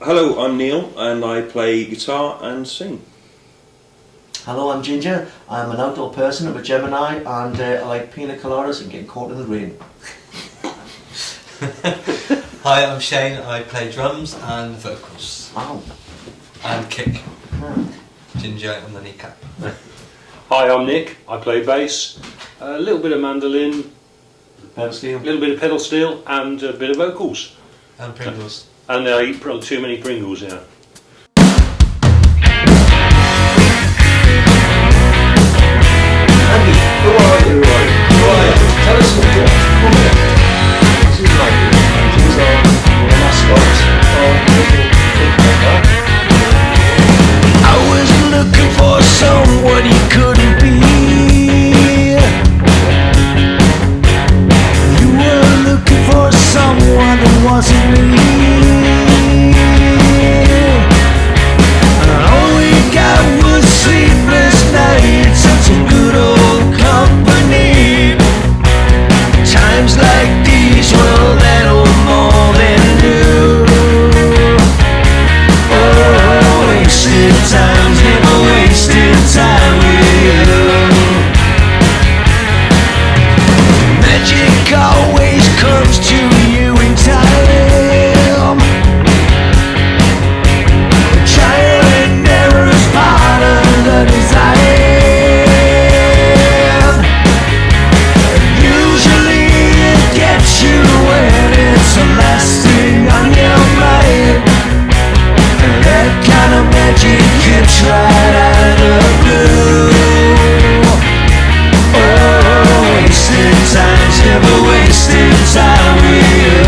Hello, I'm Neil and I play guitar and sing. Hello, I'm Ginger. I'm an outdoor person, I'm a Gemini, and I like pina coladas and getting caught in the rain. Hi, I'm Shane. I play drums and vocals. Wow. And kick. Ginger on the kneecap. Hi, I'm Nick. I play bass, a little bit of mandolin, Pedal steel. a little bit of pedal steel, and a bit of vocals. And Pringles. And I eat probably too many Pringles now. Andy, who are you? Tell us who you are. Come here. This is like these are the mascots of little football. I was looking for someone you couldn't be. You were looking for someone that wasn't me. And all we got was sleepless nights and some good old company. Times like these, well, that'll more than do. Oh, wasted times, never wasted time with you. Magic always comes to you in time. Trial and error is part of the design. Usually it gets you when it's the last thing on your mind. That kind of magic hits right out of the blue. Oh, wasted times, never wasted time with you.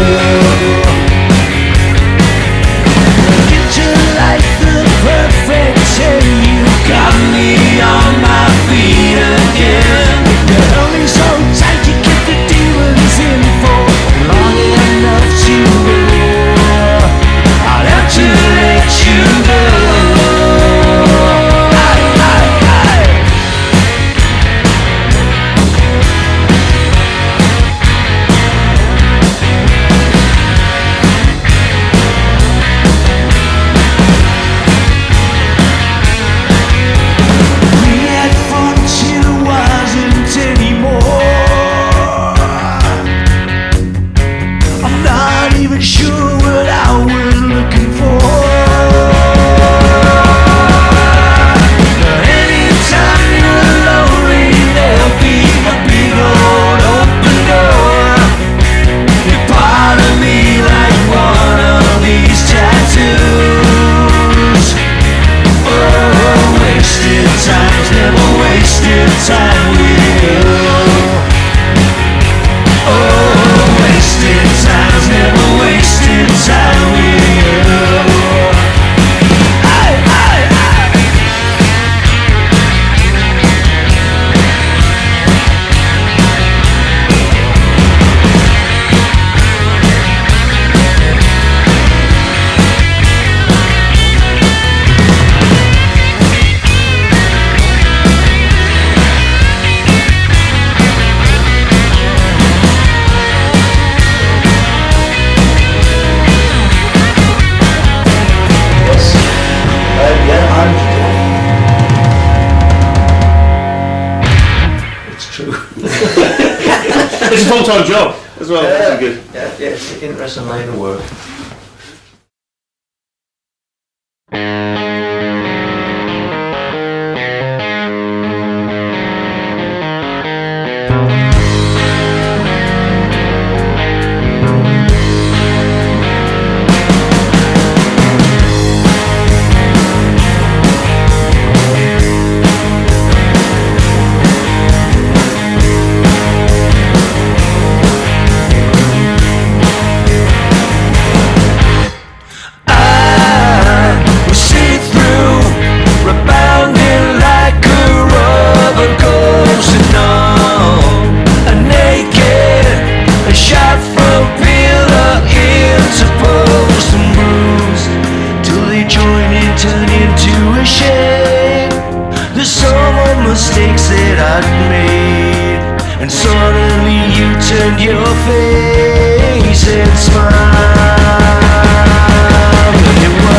Get you like the perfect 10. You got me on my feet again. You held me so tight, you kept the demons in for long enough to go. I'd have to let you go. We had fun till it wasn't anymore. I'm not even sure what I was looking for. Anytime you're lonely, there'll be a big old open door. You're part of me like one of these tattoos. Oh, wasted times, never wasted time with you. Oh, wasted times, never wasted time with you. Aye, aye, aye. Yes. Yeah, I'm. It's true. It's a full-time job as well. That's good. Yeah, it's an interesting line of work. Mistakes that I'd made, and suddenly you turned your face and smiled. It was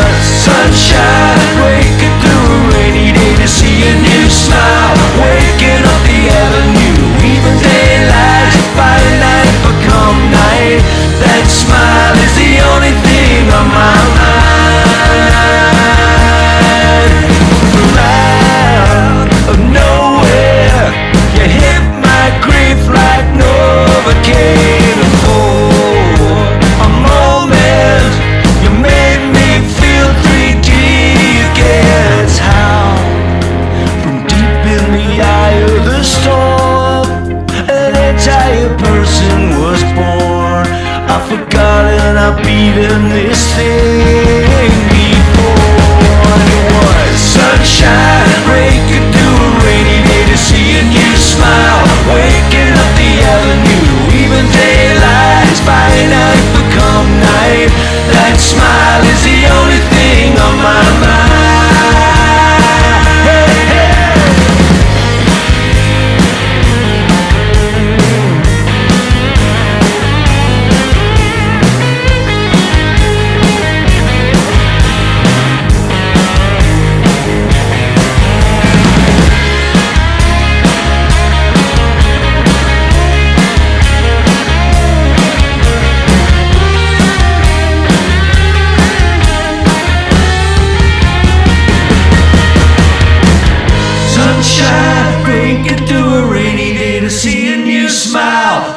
I've forgotten I've beaten this thing before. It was sunshine, rain could do a rainy day to see a new smile, waking up the avenue. Even daylight's finite become night. That smile is the only thing on my mind. Hey, hey.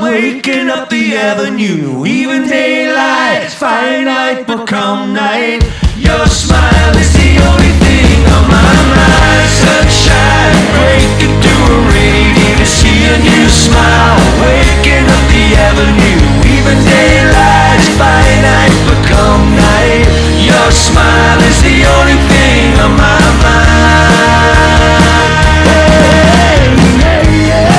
Waking up the avenue, even daylight, finite become night. Your smile is the only thing on my mind. Sunshine, breaking through a rainy day to see a new smile. Waking up the avenue, even daylight, finite become night. Your smile is the only thing on my mind. Hey, yeah, yeah.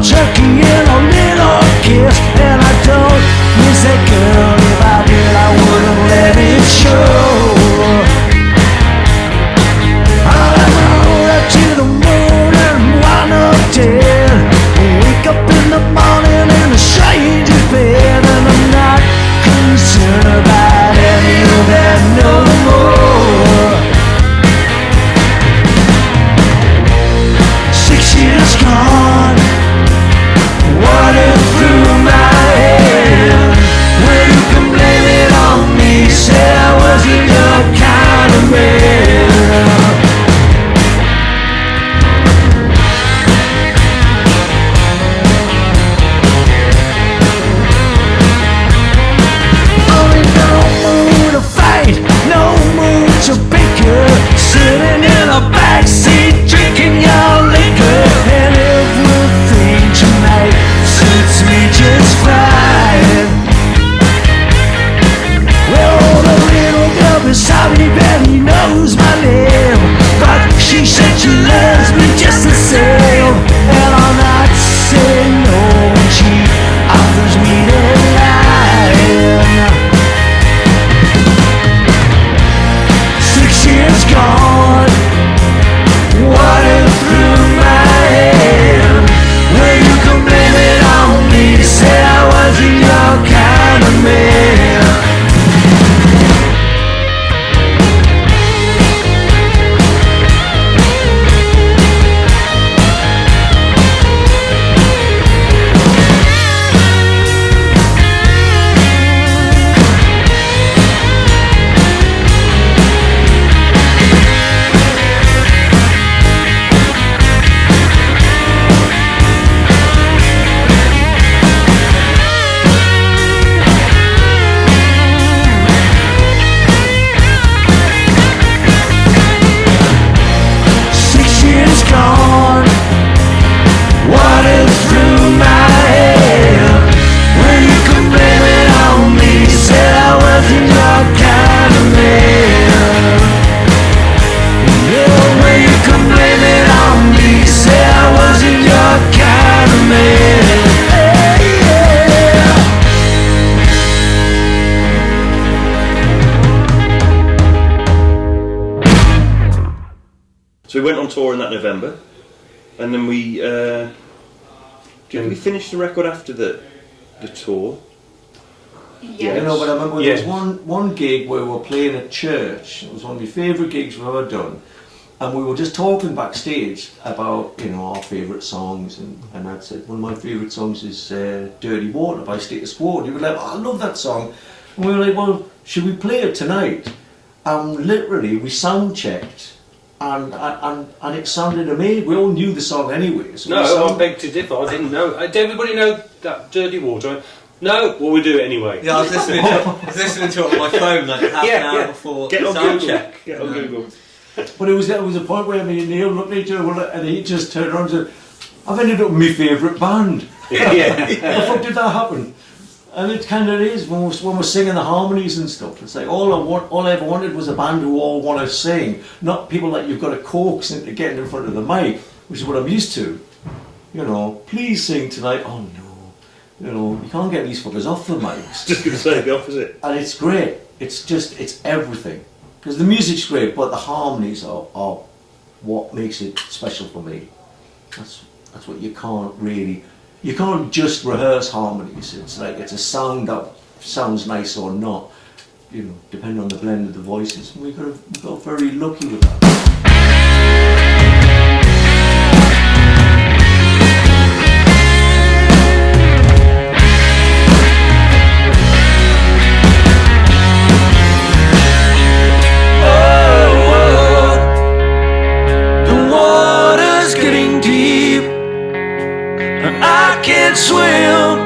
Turkey and a little kiss, and I don't miss that girl. If I did, I wouldn't let it show. I'll run up to the moon and wind up dead. Wake up in the morning in a stranger's bed, and I'm not concerned about any of that no more. 6 years gone, running through my head. Well, you can blame it on me. Said I wasn't your kind of man. Only no mood to fight, no mood to bicker. Sitting in a backseat drinking your liquor, and everything tonight suits me just fine. Well, the little girl beside me barely knows my name, but she said she loves me just the same. And I'll not say no when she offers me that line. 6 years gone, water through my head. Well, you can blame it on me. Said I wasn't your kind of man. So we went on tour in that November, and then we did we finish the record after the tour? Yeah, no, but I remember there Yes. was one gig where we were playing at church. It was one of my favourite gigs we've ever done. And we were just talking backstage about, you know, our favourite songs, and I'd said one of my favourite songs is Dirty Water by Status Quo. And he was like, oh, I love that song. And we were like, well, should we play it tonight? And literally, we sound checked, and it sounded amazing. We all knew the song anyway. So No, I beg to differ. I didn't know. Did everybody know that Dirty Water? No? Well, we do it anyway. Yeah, I was listening to it on my phone like half an hour before Get on sound Google. check. Get on Google. But it was a point where me and Neil looked at each other and he just turned around and said, I've ended up with my favourite band. Yeah. How the fuck did that happen? And it kind of is when we're singing the harmonies and stuff. It's like all I ever wanted was a band who all want to sing, not people that you've got to coax into getting in front of the mic, which is what I'm used to. You know, please sing tonight. Oh no, you know, you can't get these fuckers off the mics. Just going to say the opposite. And it's great. It's everything. Because the music's great, but the harmonies are what makes it special for me. That's what you can't just rehearse harmonies. It's like it's a sound that sounds nice or not, you know, depending on the blend of the voices. And we got very lucky with that. Swim,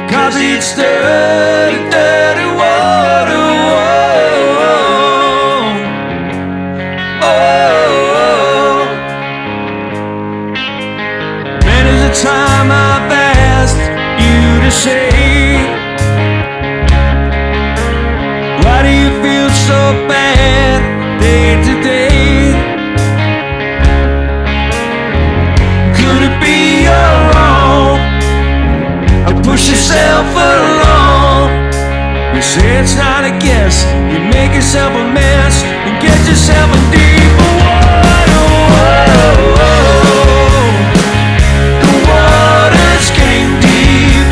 'cause it's dirty, dirty water. Oh, many's the time I've asked you to say, why do you feel so bad day to day? Push yourself along. You say it's not a guess. You make yourself a mess and get yourself a deeper water. The water's getting deep,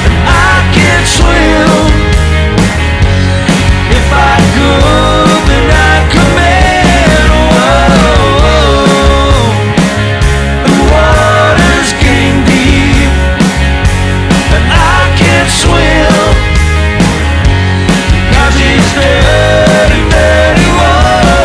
and I can't swim. If I could, then I'd come in. The water's getting deep, I can't swim, 'cause it's dirty, dirty water.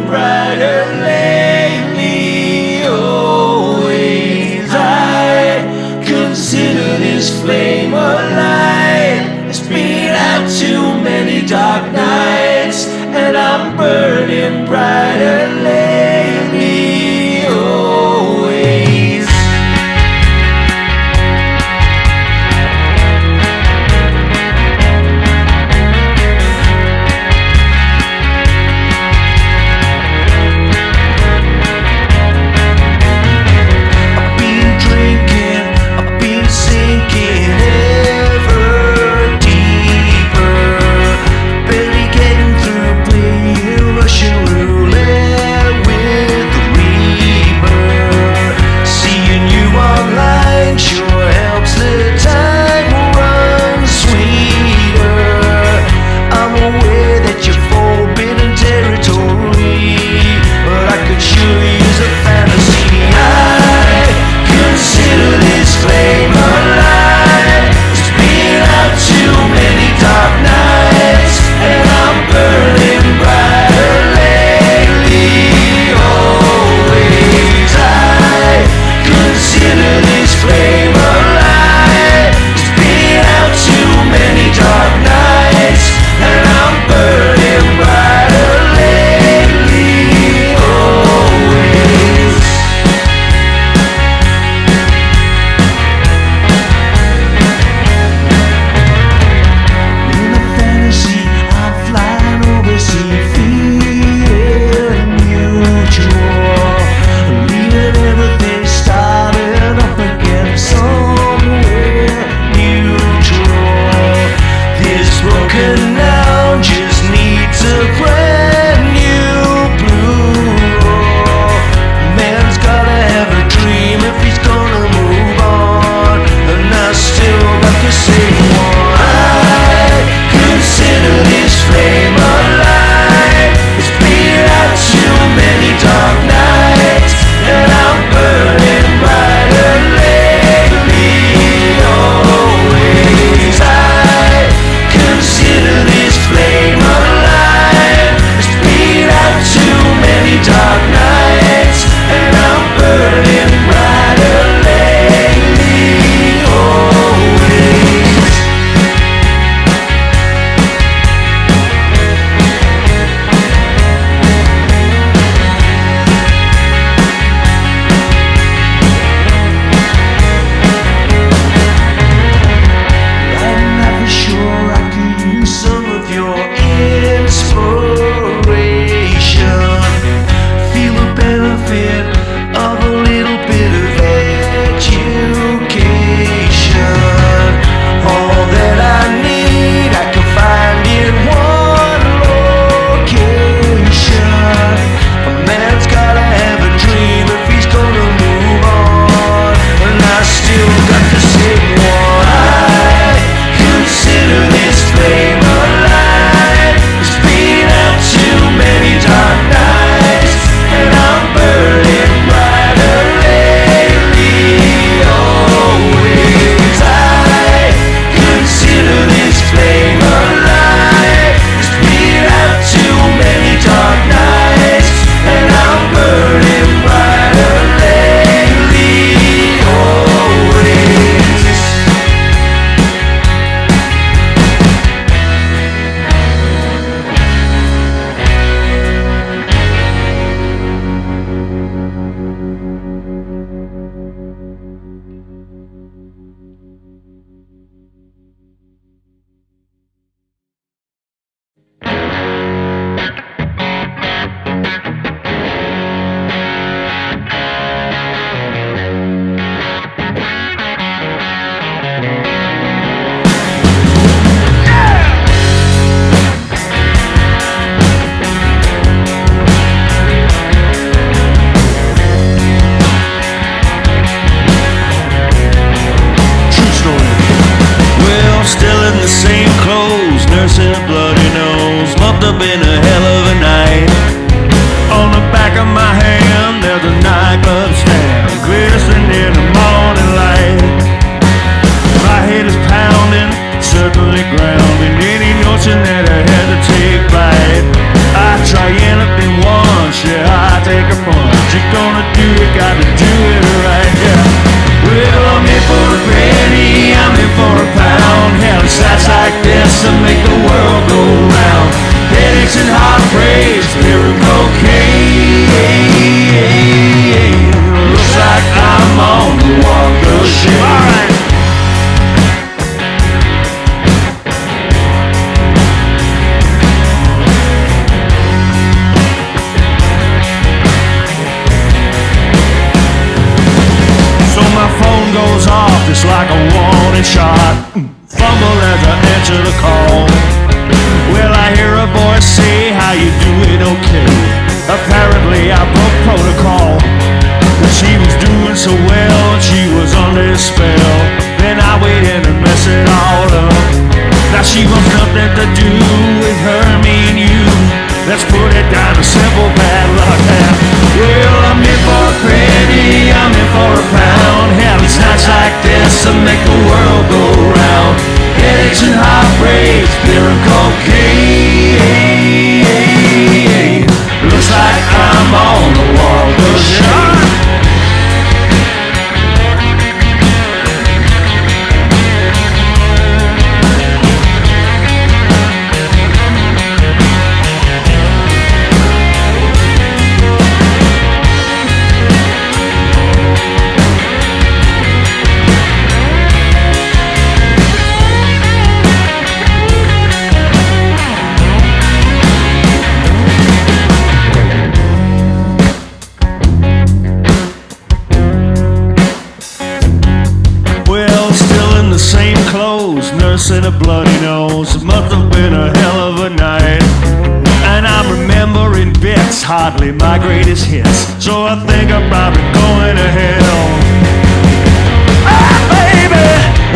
burning brighter lately. Always I consider this flame a light. It's been out too many dark nights, and I'm burning brighter lately. Always. I've been drinking, I've been sinking ever deeper, barely getting through playing Russian roulette with the Reaper. Seeing you online sure helps the time run sweeter. I'm aware that you're forbidden territory, but I could sure use a fantasy. I consider this flame alive. It's been out too many dark nights, and I'm burning brighter lately. Always I consider this flame alive. It's been out too many dark nights, and I'm burning brighter lately. Always. In a fantasy, I'm flying overseas, feeling mutual, leaving everything starting up again somewhere neutral. This broken now just needs a brand new blue. Man's gotta have a dream if he's gonna move on, and I still got the same one. I consider this flame alive. It's been out too many dark nights, and I'm burning brighter lately. Always I consider this flame alive. It's been out too many dark nights, and I'm burning brighter lately. Always. I'm not for sure I could use some of your inspiration. Feel the benefit of a little bit of education. All that I need I can find in one location. A man's gotta have a dream if he's gonna move on, and I still got the same one. I consider this flame alive. It's been out too many dark nights, and I'm burning brighter lately. Always I consider this flame alive. It's been out too many dark nights, and I'm burning brighter lately. Always. up in a hell of a night. On the back of my hand there's a nightclub stand, glistening in the morning light. My head is pounding, certainly grounding any notion that I had to take flight. I try anything once, answer the call. Well, I hear a voice say, how you doing, okay? Apparently I broke protocol, but she was doing so well, she was under a spell. Then I went in and messed it all up. Now she wants nothing to do with her, me and you. Let's put it down to simple bad luck. Well, I'm in for a penny, I'm in for a pound. Hell, it's nights like this that make the world go round. Headaches and heartbreaks, beer and cocaine. Looks like I'm on the wall of shame. And a bloody nose. It must have been a hell of a night, and I'm remembering bits, hardly my greatest hits. So I think I'm probably going to hell. Ah, baby,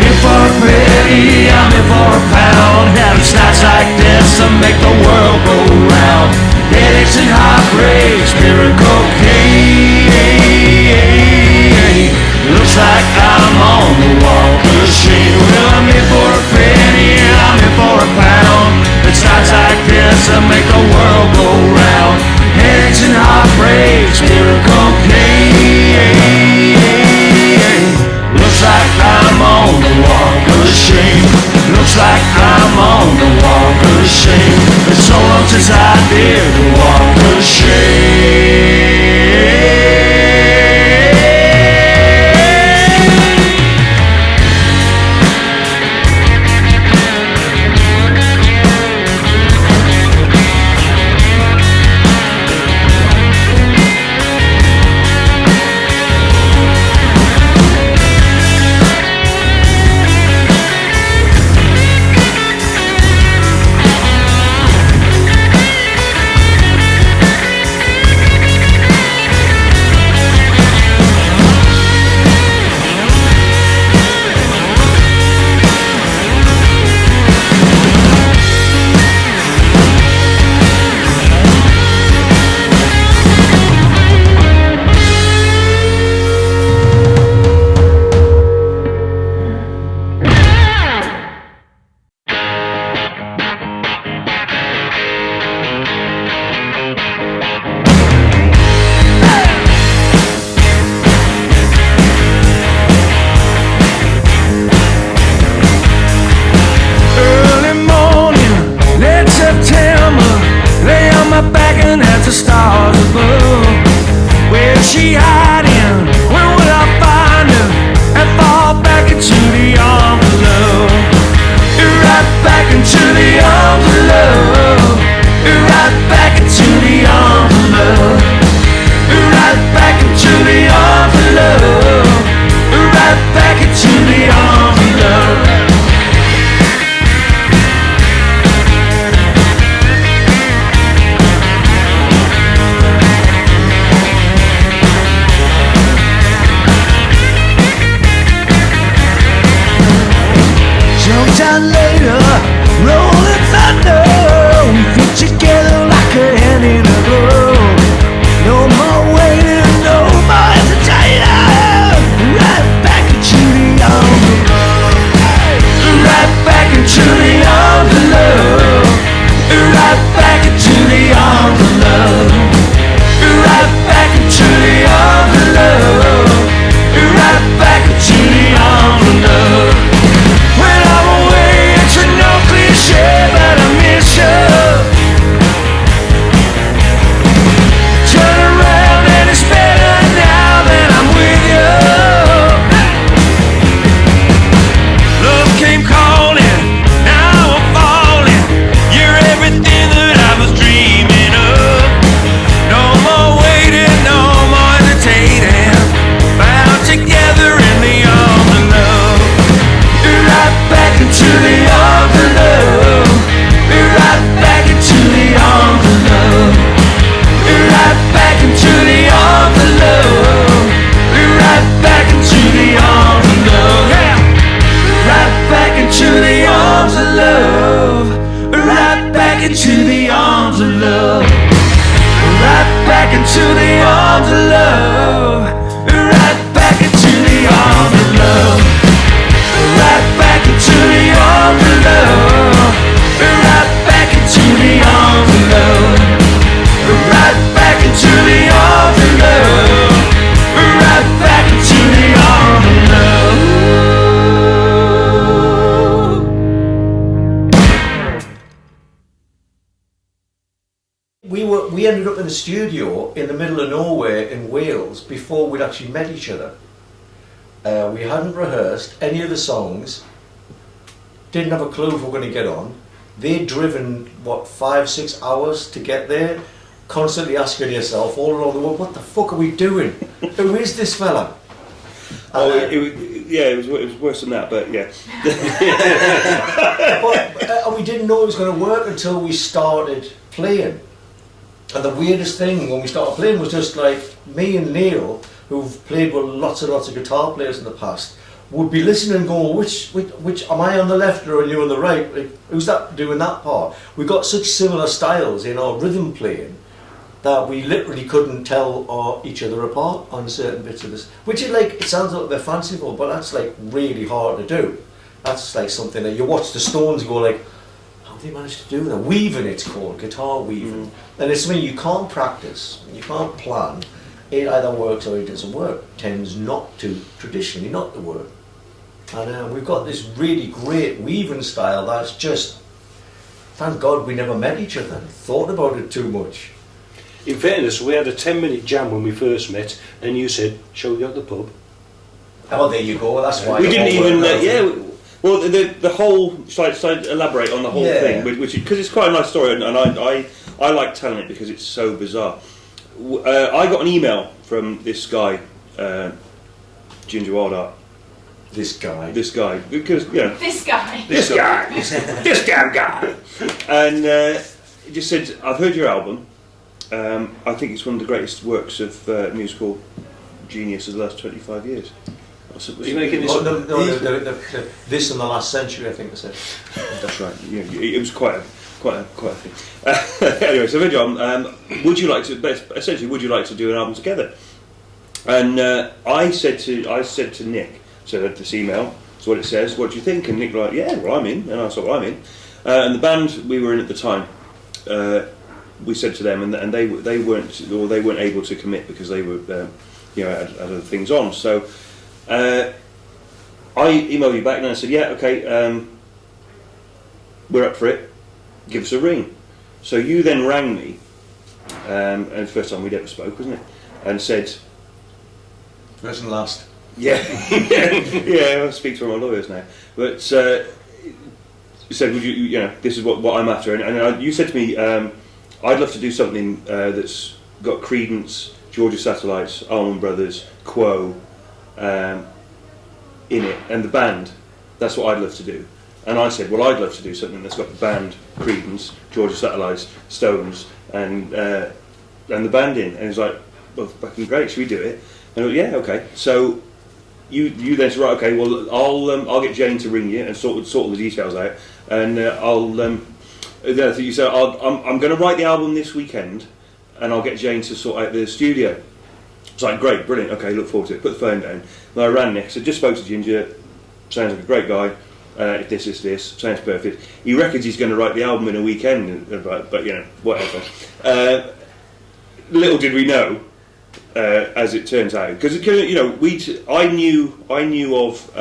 in for a penny, I'm in for a pound. Hell, it's nights like this that make the world go round. Headaches and heartbreaks, beer and cocaine. Looks like I'm on the walk of shame. Well, I'm in for a penny, I'm in for a pound. It's nights like this that make the world go round. Headaches and heartbreaks, beer and cocaine. Looks like I'm on the walk of shame. Looks like I'm on the walk of shame. It's so long since I did the walk of shame. the studio in the middle of nowhere in Wales before we'd actually met each other. We hadn't rehearsed any of the songs, didn't have a clue if we were going to get on. They'd driven, 5-6 hours to get there, constantly asking yourself all along the way, what the fuck are we doing? Who is this fella? It was worse than that, but yeah. But we didn't know it was going to work until we started playing. And the weirdest thing when we started playing was just like me and Neil, who've played with lots and lots of guitar players in the past, would be listening and going, which am I on the left or are you on the right? Like, who's that doing that part? We got such similar styles in our rhythm playing that we literally couldn't tell each other apart on certain bits of this. Which is like, it sounds a little bit fanciful, but that's like really hard to do. That's like something that you watch the Stones go like, how do they manage to do that? Weaving, it's called, guitar weaving. And it's something you can't practice, you can't plan. It either works or it doesn't work. Tends not to, traditionally not to work. And we've got this really great weaving style that's just, thank God we never met each other and thought about it too much. In fairness, we had a 10-minute jam when we first met, and you said, shall we go to the pub? Oh, there you go, that's why. We didn't even, well, the whole, shall I elaborate on the whole thing, which because it's quite a nice story, and I like telling it because it's so bizarre. I got an email from this guy, Ginger Wildheart. This guy, because, you know... This guy. This damn guy! And he just said, I've heard your album. I think it's one of the greatest works of musical genius of the last 25 years. Are you making this up? This in the last century, I think they said. That's right. Yeah, it was quite a thing. Anyway, so John, would you like to do an album together? And I said to Nick, so this email, so what it says, what do you think? And Nick was like, yeah, well, I'm in. And I said, well, I'm in. And the band we were in at the time, we said to them, and they weren't able to commit because they were had other things on. So I emailed you back and I said, yeah, okay, we're up for it. Give us a ring. So you then rang me, and the first time we'd ever spoke, wasn't it? And said, first and last. Yeah, yeah. I speak to my lawyers now, but you said, would you know, this is what I'm after, and you said to me, I'd love to do something that's got Creedence, Georgia Satellites, Allman Brothers, Quo in it, and the band. That's what I'd love to do. And I said, well, I'd love to do something that's got the band, Creedence, Georgia Satellites, Stones, and the band in. And he was like, well, fucking great, should we do it? And I went, yeah, okay. So you then said, right, okay, well, I'll get Jane to ring you and sort all the details out, and the other thing you said, I'm going to write the album this weekend, and I'll get Jane to sort out the studio. It's like, great, brilliant, okay, look forward to it. Put the phone down. And I ran next. I just spoke to Ginger. Sounds like a great guy. If this is this, sounds perfect. He reckons he's going to write the album in a weekend, but you know, whatever. Little did we know, as it turns out, because you know, I knew of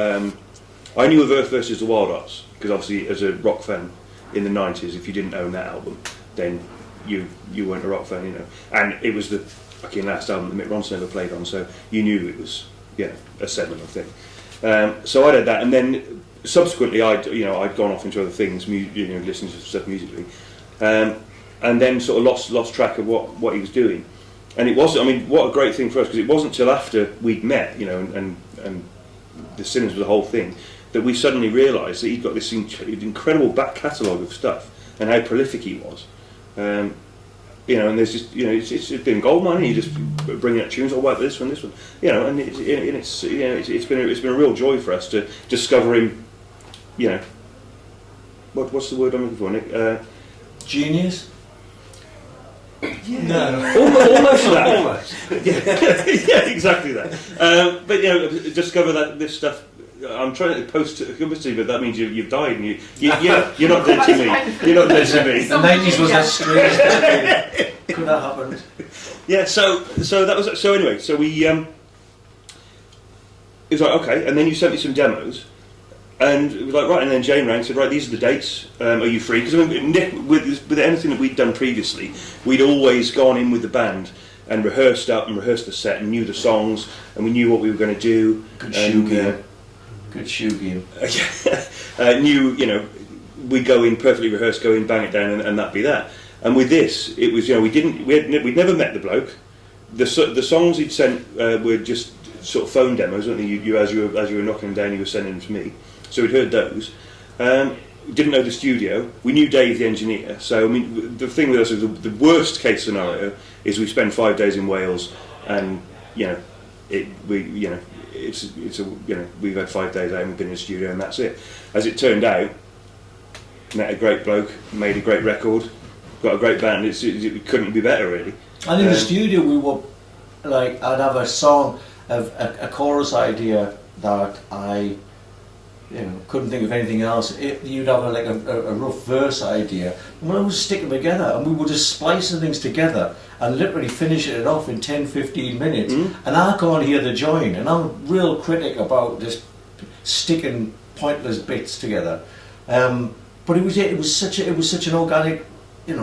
Earth versus the Wild Arts, because obviously as a rock fan in the 90s, if you didn't own that album, then you weren't a rock fan, you know. And it was the fucking last album that Mick Ronson ever played on, so you knew it was, yeah, a seminal thing. So I did that, and then subsequently I'd gone off into other things, listening to stuff musically, and then sort of lost track of what he was doing. And it wasn't, I mean, what a great thing for us, because it wasn't till after we'd met, you know, and The Sinners was the whole thing, that we suddenly realised that he'd got this incredible back catalogue of stuff and how prolific he was. You know, and there's just, you know, it's been gold mine. You just bringing out tunes. Oh, wow, this one, you know, and it's been a real joy for us to discover him. You know, what's the word I'm looking for, Nick? Genius. Yeah. No. Almost that. Almost. Yeah, exactly that. But you know, discover that this stuff. I'm trying to post humility, but that means you've died, and you're not dead to me. You're not dead to me. The 90s was that strange. Could that happen? Yeah. So that was. So anyway, so we. It was like, okay, and then you sent me some demos, And it was like, right, and then Jane rang and said, right, these are the dates, are you free? Because I mean, Nick, with anything that we'd done previously, we'd always gone in with the band and rehearsed the set and knew the songs, and we knew what we were going to do. Good shoe game. Good shoe game. We'd go in perfectly rehearsed, go in, bang it down, and that'd be that. And with this, it was, we'd never met the bloke. The songs he'd sent were just sort of phone demos, weren't they? As you were knocking them down, you were sending them to me. So we'd heard those. Didn't know the studio. We knew Dave, the engineer. So I mean, the thing with us is the worst case scenario is we spend 5 days in Wales, and we've had 5 days out and we've been in the studio, and that's it. As it turned out, met a great bloke, made a great record, got a great band. It couldn't be better, really. And in the studio, we were like, I'd have a song, a chorus idea that I couldn't think of anything else. You'd have a rough verse idea, and I was sticking together, and we were just splicing things together and literally finishing it off in 10-15 minutes. And I can't hear the join, and I'm a real critic about just sticking pointless bits together. But it was such an organic, we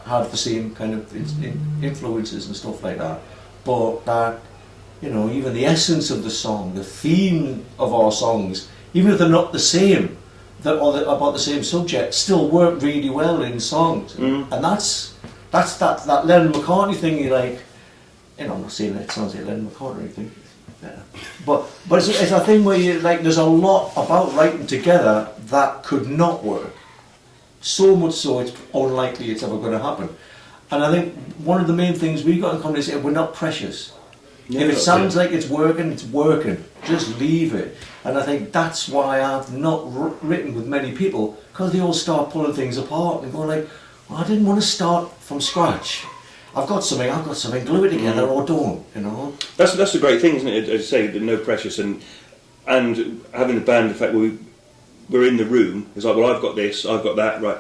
had the same kind of influences and stuff like that, but that. Even the essence of the song, the theme of our songs, even if they're not the same, about the same subject, still work really well in songs. And that's that Lennon McCartney thing. You're like, I'm not saying it sounds like Lennon McCartney thing, but it's a thing where you like. There's a lot about writing together that could not work. So much so, it's unlikely it's ever going to happen. And I think one of the main things we got in common is we're not precious. If it sounds like it's working, it's working. Just leave it. And I think that's why I've not written with many people, because they all start pulling things apart and going like, well, I didn't want to start from scratch. I've got something, glue it together or don't, That's the great thing, isn't it? As I say, no precious, and having the band, the fact we're in the room, it's like, well, I've got this, I've got that, right,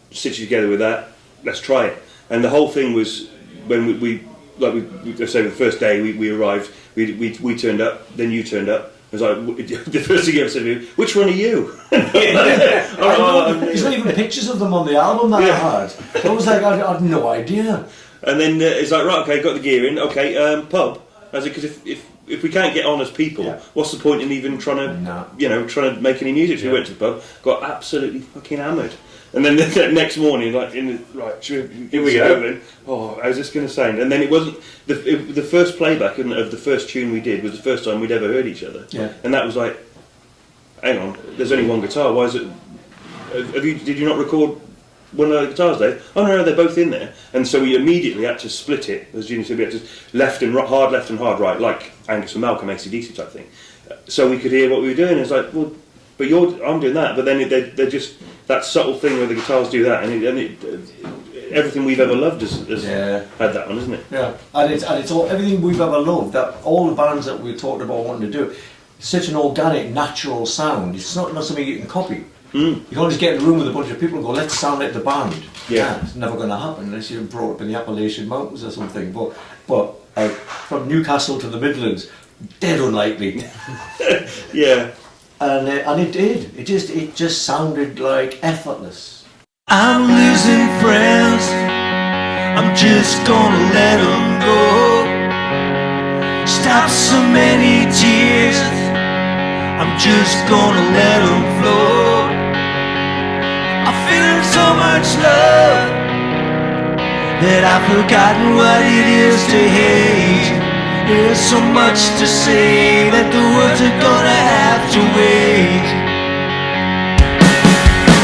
stitch it together with that, let's try it. And the whole thing was, when we let's say the first day we arrived, we turned up, then you turned up. It was like, the first thing you ever said to me, which one are you? There's not even pictures of them on the album that I had. I was like, I had no idea. And then it's like, right, okay, got the gear in, okay, pub. I was like, because if we can't get on as people, what's the point in even trying to make any music? So we went to the pub, got absolutely fucking hammered. And then the next morning, here we go. Oh, how's this going to sound? And then it wasn't the first playback of the first tune we did was the first time we'd ever heard each other. Yeah. And that was like, hang on, there's only one guitar. Why is it? Did you not record one of the guitars there? Oh no, they're both in there. And so we immediately had to split it, as Junior said, we had to left and hard right, like Angus and Malcolm AC/DC type thing. So we could hear what we were doing. It's like, well, but I'm doing that. But then they're just that subtle thing where the guitars do that, and everything we've ever loved has had that one, isn't it? Yeah, and it's all everything we've ever loved. That all the bands that we talked about wanting to do, such an organic, natural sound. It's not something you can copy. You can't just get in a room with a bunch of people and go, let's sound like the band. Yeah, it's never going to happen unless you're brought up in the Appalachian Mountains or something. But from Newcastle to the Midlands, dead unlikely. Yeah. And it did. It just sounded like effortless. I'm losing friends. I'm just gonna let them go. Stop so many tears. I'm just gonna let them flow. I'm feeling so much love that I've forgotten what it is to hate. There's so much to say that the words are gonna have to wait.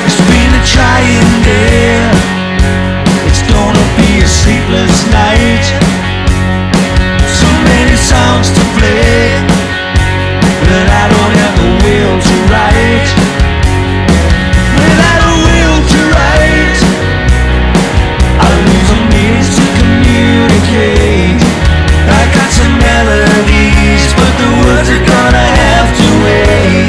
It's been a trying day. It's gonna be a sleepless night. So many songs to play, but I don't have the will to write. Without a will to write, I lose a means to communicate. I got some melodies, but the words are gonna have to wait.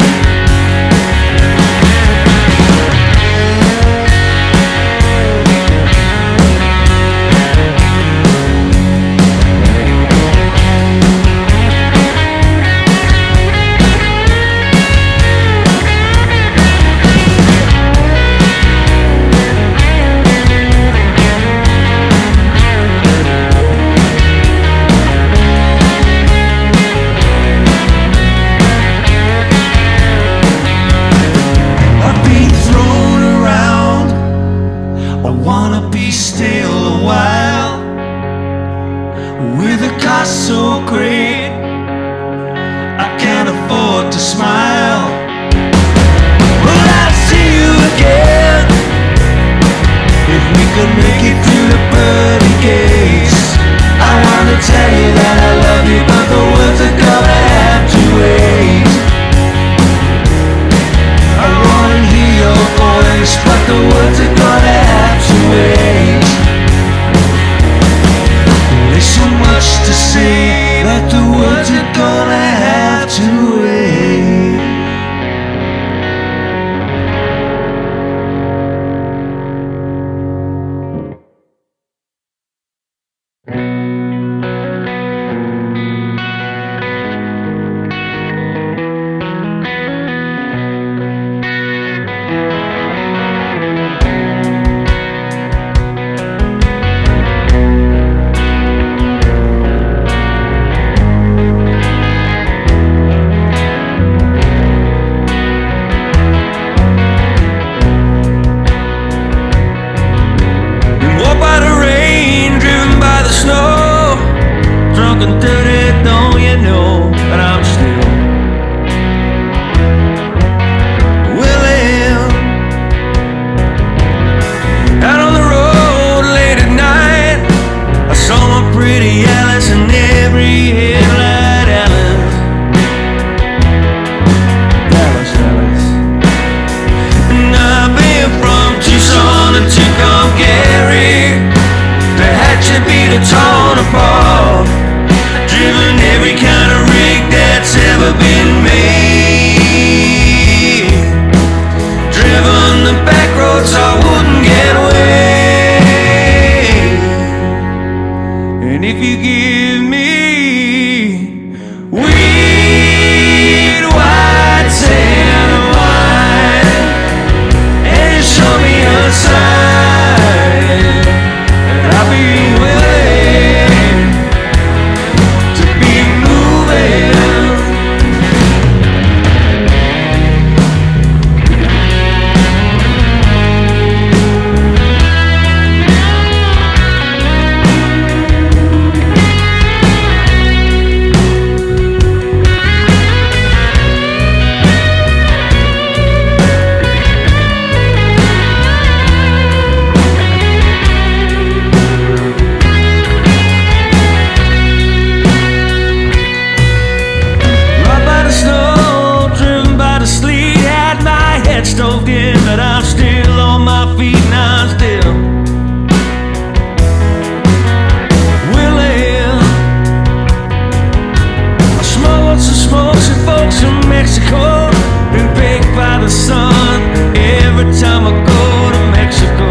Ocean folks from Mexico, been baked by the sun. Every time I go to Mexico,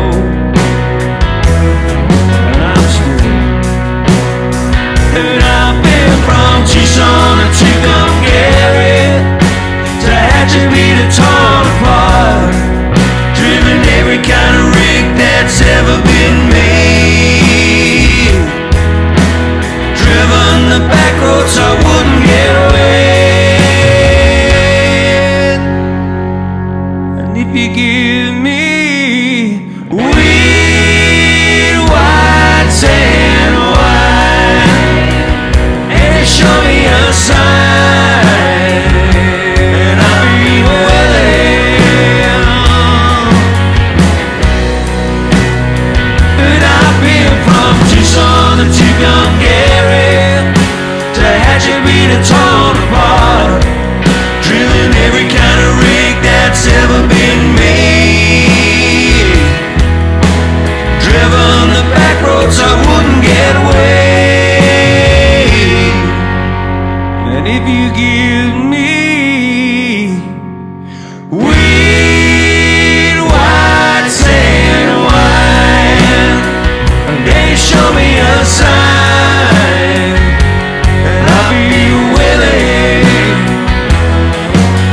I'm still. And I've been from Tucson to Gary, to Hatchet to torn apart, driven every kind of rig that's ever been made, driven the back roads I wouldn't get away. And if you give me weed, white sand, wine, and show me a sign, and I'll be willing. And I've been from Tucson to Gary, to Hatchet to torn apart, drilling every kind of rig that's ever been made, driven the back roads I wouldn't get away. And if you give me weed, white sand, wine, and they show me a sign, and I'll be willing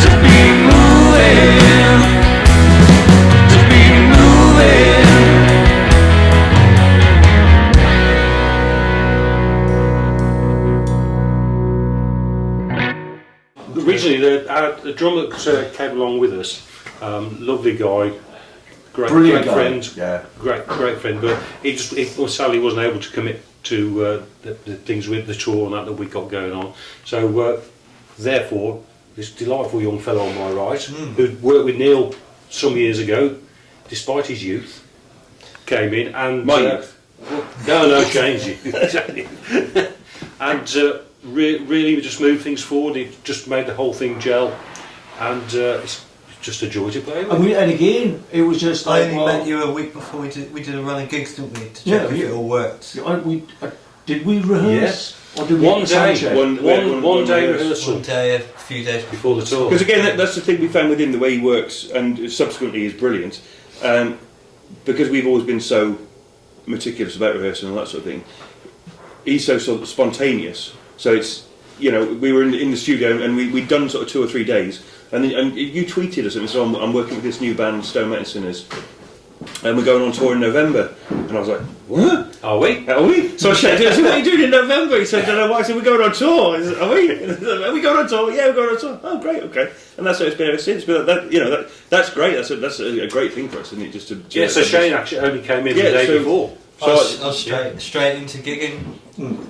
to be moving, to be moving. Originally, the drummer that came along with us, lovely guy, Brilliant great guy. friend, Yeah. great friend, but he sadly wasn't able to commit to the things with the tour and that we got going on. So therefore, this delightful young fellow on my right, who'd worked with Neil some years ago, despite his youth, came in and My youth. no, Shane's youth, exactly, and really just moved things forward. It just made the whole thing gel, and it's just a joy to play with. And again, it was just I like, only well, met you a week before we did a run of gigs, didn't we? To check Yeah, if it all worked. did we rehearse? Or did we One day, soundcheck? one day rehearsal One day, a few days before the tour. Because again, that's the thing we found with him, the way he works, and subsequently is brilliant. Because we've always been so meticulous about rehearsing and that sort of thing. He's so sort of spontaneous. So it's, you know, we were in the studio and we'd done sort of 2 or 3 days, and you tweeted us and said, I'm working with this new band, Stone Mountain Sinners, and we're going on tour in November. And I was like, what? Are we? Are we? So I said, what are you doing in November? He said, I don't know why. I said, we're going on tour. He said, are we? Are we going on tour? Yeah, we're going on tour. Oh, great, okay. And that's how it's been ever since. But that's great. That's a great thing for us, isn't it? Just to Yeah, so Shane actually only came in the day before. I was straight into gigging,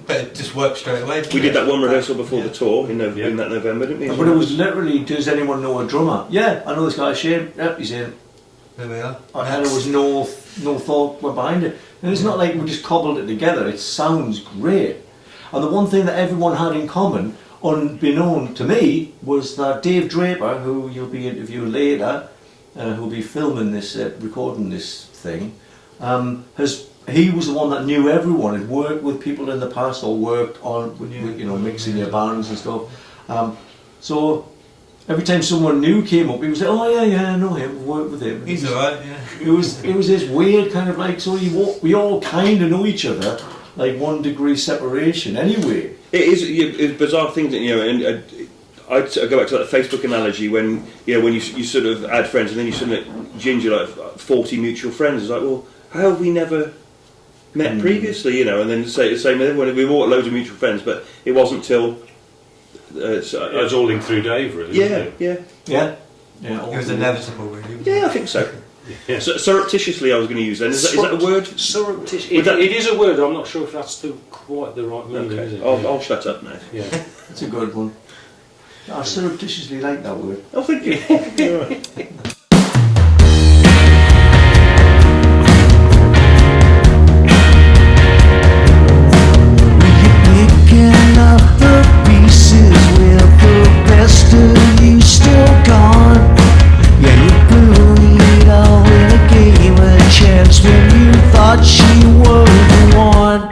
but it just worked straight away. We did that one rehearsal before the tour in that November, didn't we? But it was literally, does anyone know a drummer? Yeah, I know this guy Shane. Yep, he's in. There we are. And there was no thought behind it. And it's not like we just cobbled it together. It sounds great. And the one thing that everyone had in common, unbeknown to me, was that Dave Draper, who you'll be interviewing later, who'll be filming this, recording this thing, he was the one that knew everyone. Had worked with people in the past or worked on, with, mixing your bands and stuff. So every time someone new came up, he was like, "Oh yeah, I know him. Worked with him." He's alright, yeah. It was this weird kind of like, so we all kind of know each other, like 1 degree separation anyway. It is a bizarre thing that, and I go back to that Facebook analogy when you sort of add friends and then you sort of ginger like 40 mutual friends. It's like, well, how have we never met previously, and then say the same with everyone. We've all got loads of mutual friends, but it wasn't till It was all in through Dave, really. yeah. It was inevitable, really. Yeah, I think so. Yeah. So, surreptitiously, I was going to use then. Is that a word? Surreptitious. Would that- It is a word. I'm not sure if that's quite the right meaning, is Okay, it? I'll shut up now. Yeah. That's a good one. I surreptitiously like that word. Oh, thank you. You're right. Picking up the pieces with the best of you still gone. Yeah, you blew it all and it gave a chance when you thought she was the one.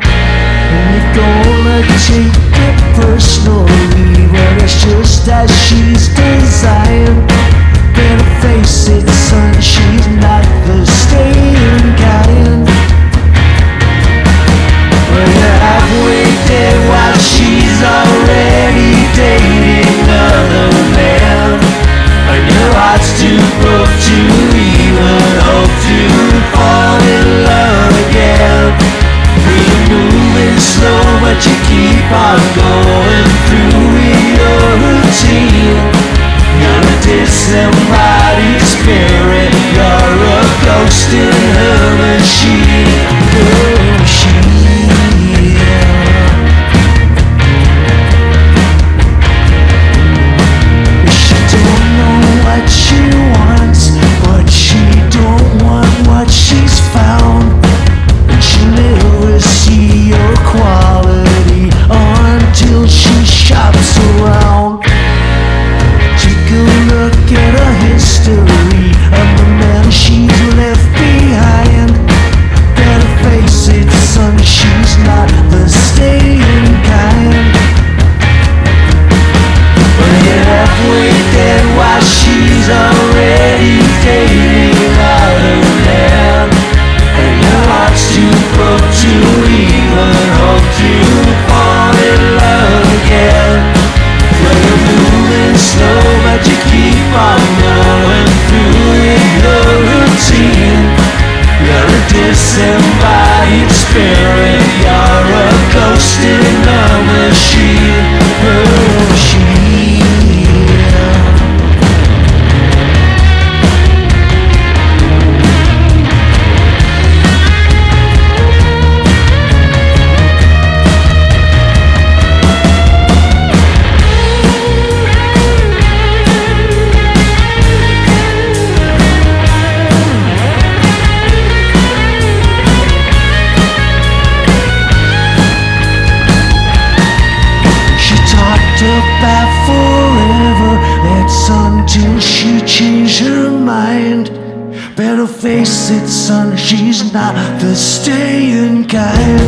And you're gonna take it personally, but it's just as she's designed. Better face it, son, she's not the staying kind. Well, you're halfway dead while she's already dating other men, and your heart's too broke to even hope to fall in love again. You're moving slow, but you keep on going through your routine. You're a disembodied spirit, you're a ghost in her machine. Her machine. She don't know what she wants, but she don't want what she's found. And she'll never see your quality until she shops around. Take a look at her history of the man she's left behind. Better face it, son, she's not the staying kind. But you're halfway dead while she's already dating other men, and your heart's too broke to even hope to fall in love again. Well, you're moving slow, but you keep on going through your routine. You're a disembodied spirit, you're a ghost in a machine. A machine. About forever, that's until she changed her mind. Better face it, son, she's not the staying kind.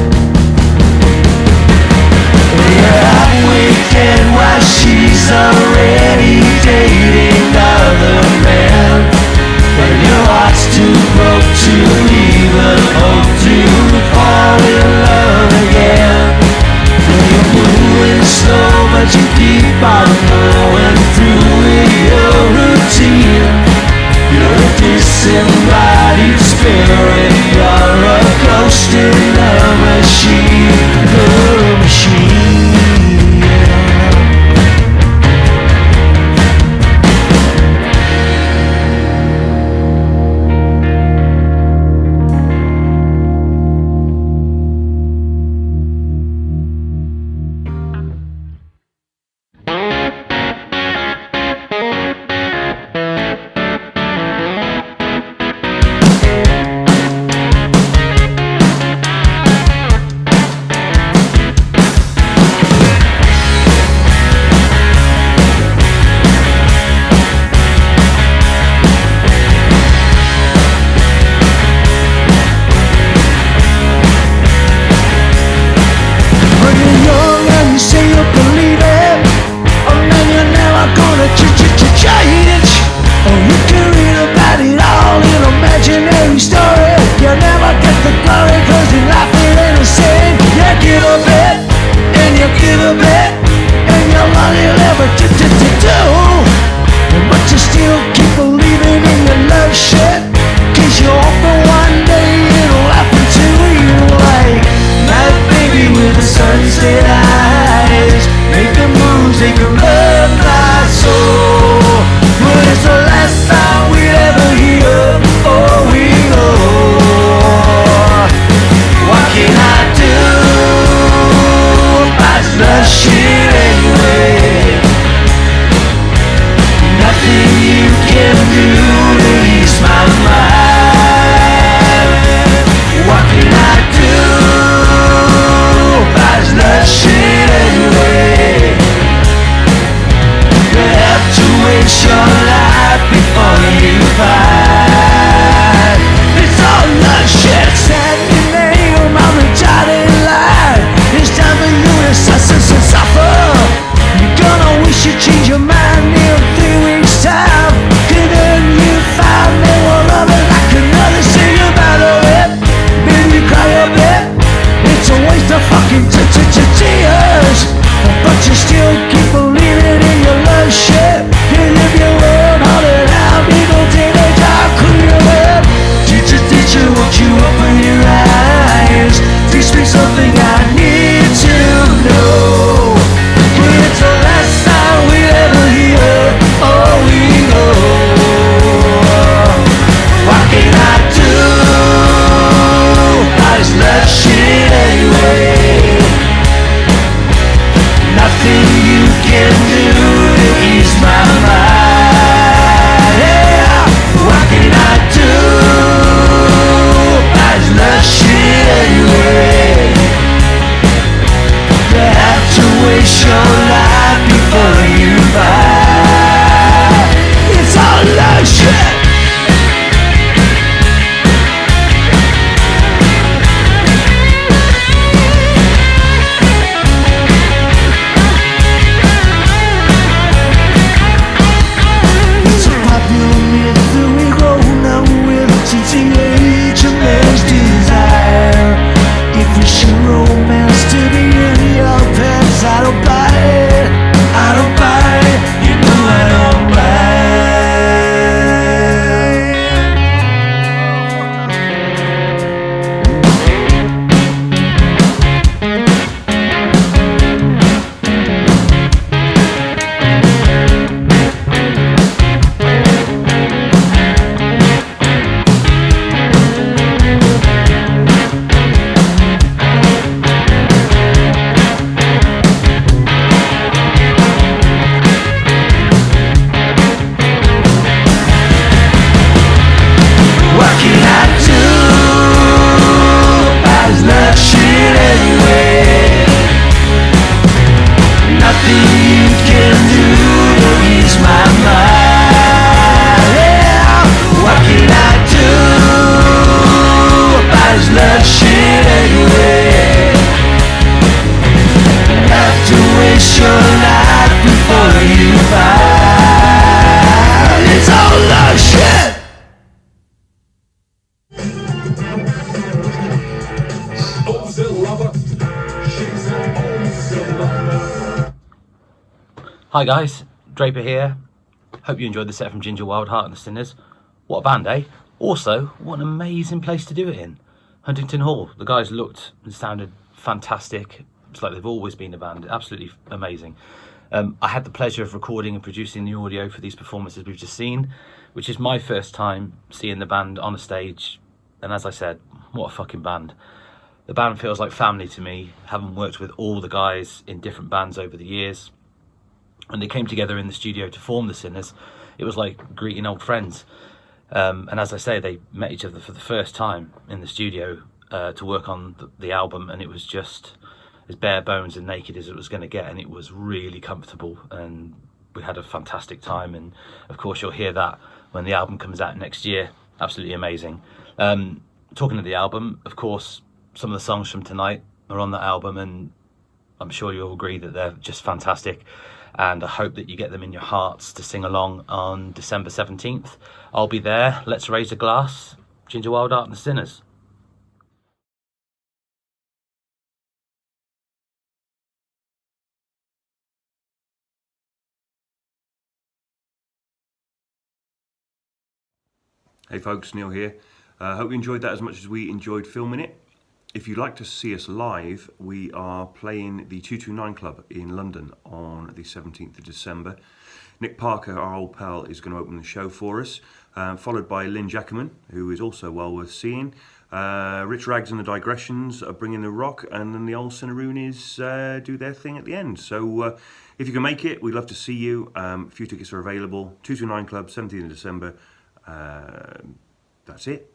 You're halfway dead while she's already dating other men, and your heart's too broke to even hope to fall in love again. You're moving slow, but you keep on going through your routine. You're a disembodied spirit, you're a ghost in a machine. A machine. Change your mind. Hi guys, Draper here. Hope you enjoyed the set from Ginger Wildheart The Sinners. What a band, eh? Also, what an amazing place to do it in. Huntingdon Hall. The guys looked and sounded fantastic. It's like they've always been a band. Absolutely amazing. I had the pleasure of recording and producing the audio for these performances we've just seen, which is my first time seeing the band on a stage. And as I said, what a fucking band. The band feels like family to me, having worked with all the guys in different bands over the years. When they came together in the studio to form The Sinners, it was like greeting old friends. And as I say, they met each other for the first time in the studio to work on the album, and it was just as bare bones and naked as it was going to get, and it was really comfortable, and we had a fantastic time. And of course you'll hear that when the album comes out next year. Absolutely amazing. Talking of the album, of course, some of the songs from tonight are on that album, and I'm sure you'll agree that they're just fantastic, and I hope that you get them in your hearts to sing along on December 17th. I'll be there. Let's raise a glass. Ginger Wildheart The Sinners. Hey folks, Neil here. Hope you enjoyed that as much as we enjoyed filming it. If you'd like to see us live, we are playing the 229 Club in London on the 17th of December. Nick Parker, our old pal, is going to open the show for us, followed by Lynn Jackerman, who is also well worth seeing. Rich Rags and the Digressions are bringing the rock, and then the old Cineroonies do their thing at the end. So if you can make it, we'd love to see you. A few tickets are available. 229 Club, 17th of December. That's it.